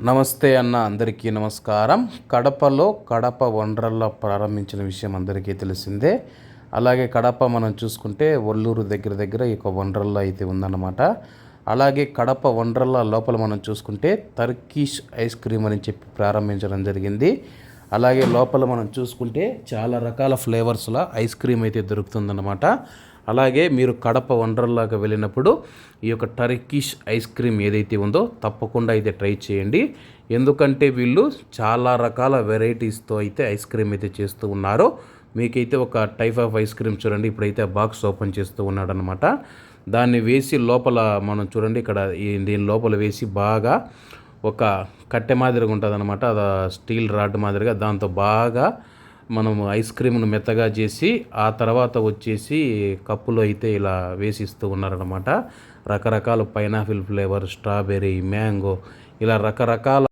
నమస్తే అన్న, అందరికీ నమస్కారం. కడపలో కడప వండర్లా ప్రారంభించిన విషయం అందరికీ తెలిసిందే. అలాగే కడప మనం చూసుకుంటే ఒల్లూరు దగ్గర దగ్గర ఈ యొక్క వండర్లా అయితే ఉందన్నమాట. అలాగే కడప వండర్లా లోపల మనం చూసుకుంటే టర్కిష్ ఐస్ క్రీమ్ అని చెప్పి ప్రారంభించడం జరిగింది. అలాగే లోపల మనం చూసుకుంటే చాలా రకాల ఫ్లేవర్స్ల ఐస్ క్రీమ్ అయితే దొరుకుతుందన్నమాట. అలాగే మీరు కడప వండర్లాగా వెళ్ళినప్పుడు ఈ యొక్క టర్కిష్ ఐస్ క్రీమ్ ఏదైతే ఉందో తప్పకుండా అయితే ట్రై చేయండి. ఎందుకంటే వీళ్ళు చాలా రకాల వెరైటీస్తో అయితే ఐస్ క్రీమ్ అయితే చేస్తూ ఉన్నారు. మీకైతే ఒక టైప్ ఆఫ్ ఐస్ క్రీమ్ చూడండి, ఇప్పుడైతే బాక్స్ ఓపెన్ చేస్తూ ఉన్నాడనమాట. దాన్ని వేసి లోపల మనం చూడండి, ఇక్కడ దీని లోపల వేసి బాగా ఒక కట్టె మాదిరిగా ఉంటుంది అనమాట. అది స్టీల్ రాడ్ మాదిరిగా దాంతో బాగా మనం ఐస్ క్రీమ్ను మెత్తగా చేసి ఆ తర్వాత వచ్చేసి కప్పులో అయితే ఇలా వేసిస్తూ ఉన్నారనమాట. రకరకాల పైనాపిల్ ఫ్లేవర్, స్ట్రాబెర్రీ, మ్యాంగో, ఇలా రకరకాల